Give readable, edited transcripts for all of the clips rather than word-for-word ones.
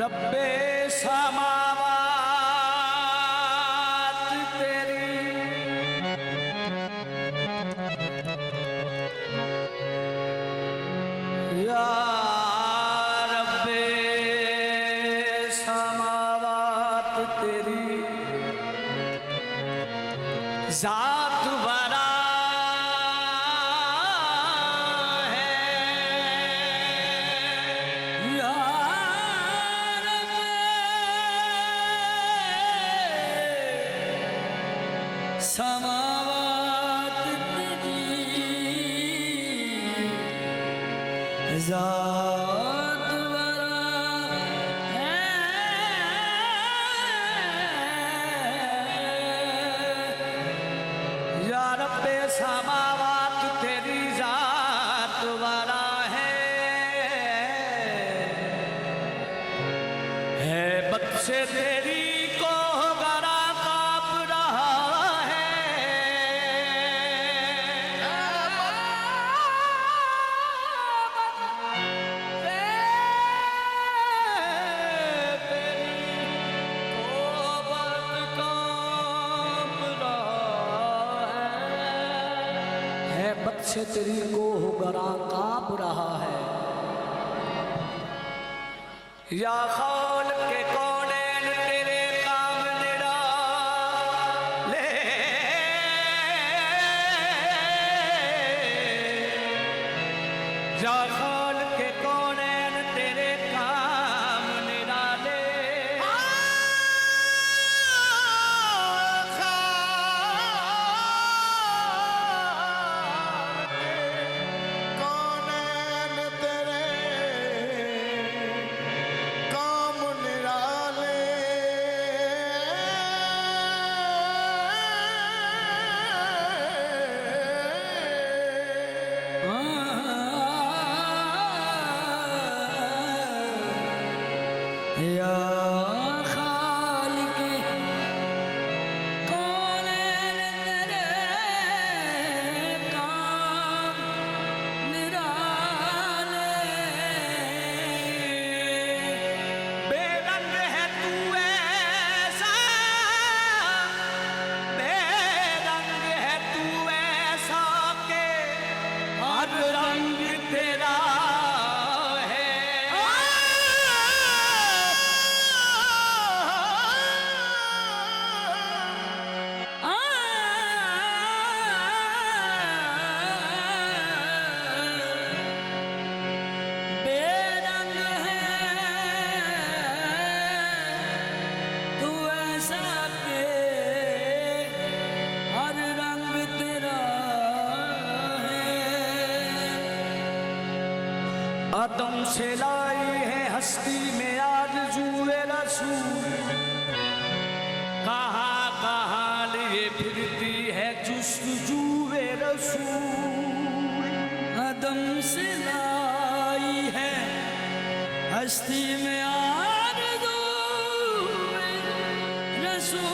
रब्बे समावात तेरी या रब्बे समावात तेरी जात बरा समावात तेरी जात बरा है या रब्बे समावात तेरी जात बरा है बख्शे तेरी को बरा काप रहा से तेरी को गरा काँप रहा है या खौल के कौनैन तेरे काम निराले या खौल के कौनैन तेरे काम निराले या खालिक कौनैन तेरे काम निराले बेरंग है तू ऐसा बेरंग है तू ऐसा के हर रंग तेरा आदम से लाई है हस्ती में आरज़ूए रसूल कहाँ कहाँ लिए फिरती है जुस्तजूए रसूल आदम से लाई है हस्ती में आरज़ूए रसूल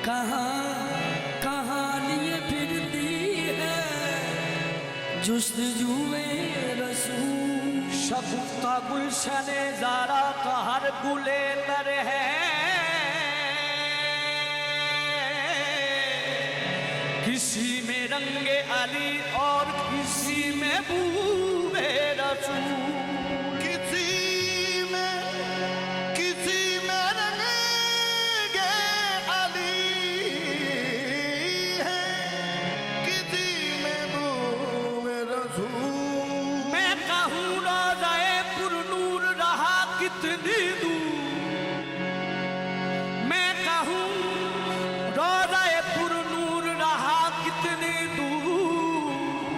कहाँ कहाँ लिए फिरती है जुस्तजूए रसूल शगुफ्ता गुलशने ज़ारा का हर गुले तर है किसी में रंगे अली और किसी में बूबे रसूल कितनी दूर मैं कहूँ रोज़ा-ए पुरनूर रहा कितनी दूर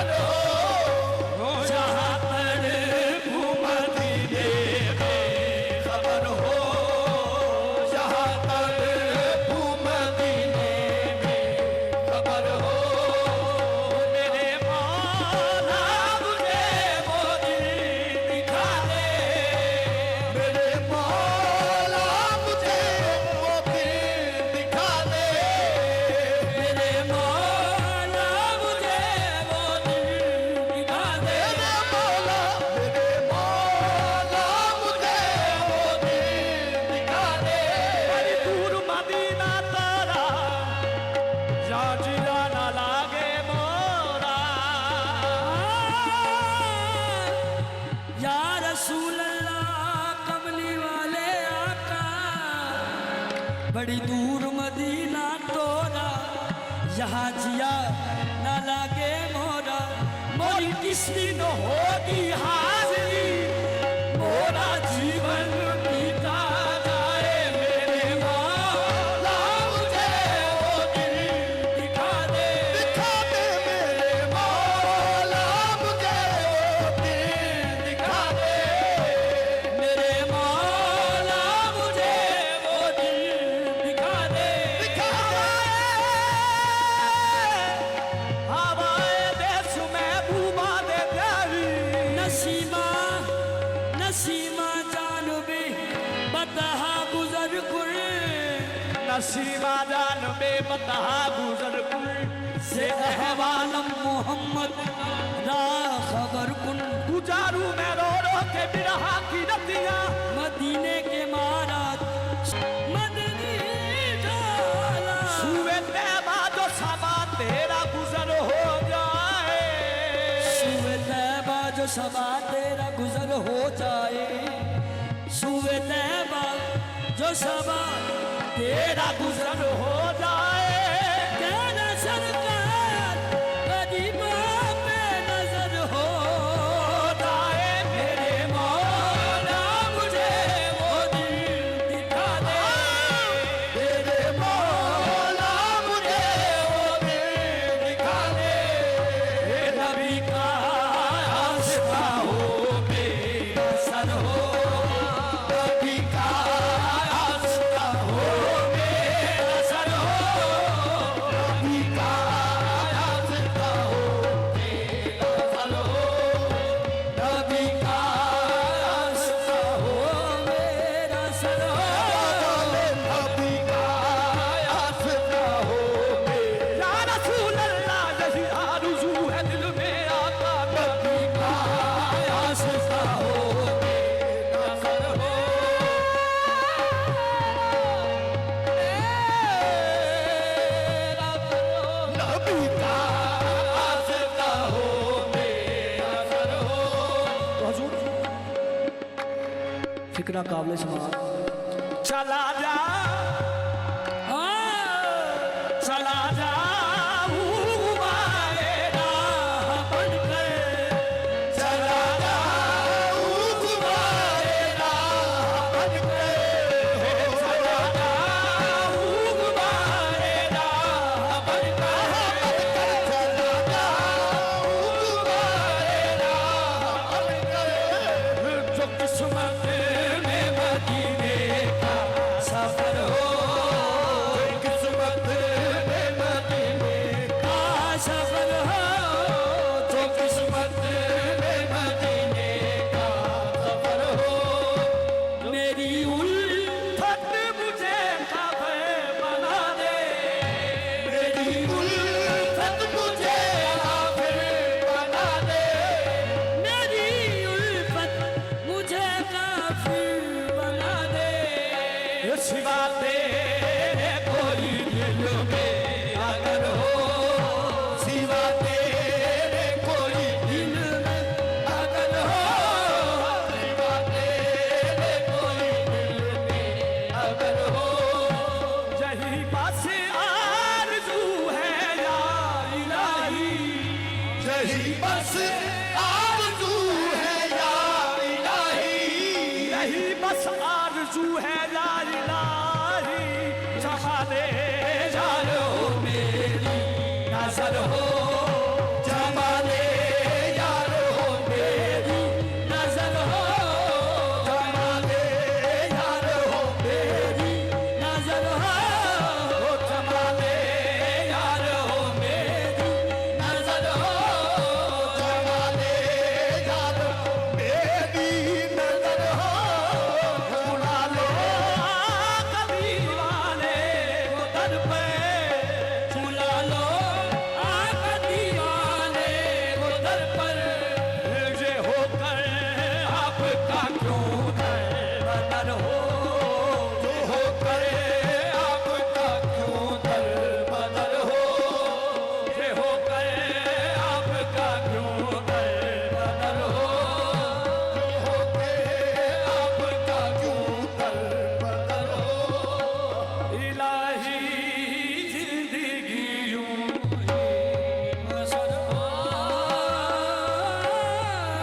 खबर हो जहाँ पर मदीने में खबर हो जहाँ पर मदीने में खबर हो मेरे मौला मुझे वो दिल दिखा दे मेरे मौला मुझे वो दिल दिखा दे मेरे मौला मुझे वो दिल दिखा दे मेरे मौला मुझे वो दिल दिखा दे बड़ी दूर मदीना तारा जा जिया ना लागे मोरा या रसूल अल्लाह कमली वाले आका बड़ी दूर मदीना तोरा यहाँ जिया ना लागे मोरा मोरी किस्ती न होगी हाजिरी मोरा जीवन बीता जाए मेरे मौला मुझे वो दिल दिखा दे मेरे मौला मुझे वो दिल दिखा दे मेरे मौला मुझे वो दिल दिखा दे हवाए देश में बूबा दे प्यारी नसीमा नसीमा जानबे बतहा गुजर कुल नसीमा जानबे बतहा गुजर कुल से अहवालम मोहम्मद रा खबर कुन गुजारू मैं रो रो के बिरहा की रतिया मदीने के मारा मदनी डाला सुवे तैबा जो सबा तेरा गुजर हो जाए सुवे तैबा जो सबा तेरा गुजर हो जाए सुवे तैबा जो सबा तेरा गुजर हो जाए तेरा सरकार कदीमा पे नजर हो जाए मेरे मौला मुझे वो दिल दिखा दे मेरे मौला मुझे वो दिल दिखा दे हे नबी का आशिका हो बेअसर हो नबी का आशिका हो बेअसर हो नबी का आशिका हो बेअसर हो नबी का आशिका हो बेअसर हो नबी का आशिका हो या रसूल अल्लाह यही आरज़ू है दिल में आका नबी का आशिका हो बेअसर हो नबी का आशिका हो बेअसर हो हुजूर फिक्रा काबिल समाअत चला जा चला जा घुमाए राह बनकर चला जा घुमाए राह बनकर चला जा घुमाए राह बनकर चला जा घुमाए राह बनकर जो किस्मत में मदीने का सफर हो किस्मत में मदीने का सफर हो जो किस्मत में मदीने का सफर हो मेरी उल्फत मुझे काफे बना दे मेरी उल्फत मुझे काफिर बना दे मेरी उल्फत मुझे काफिर बना दे सिवा तेरे कोई दिल में अगर हो सिवा तेरे कोई दिल में अगर हो सिवा तेरे कोई दिल में अगर हो यही बस आरज़ू है या इलाही यही बस आरज़ू है या इलाही यही बस आरज़ू है या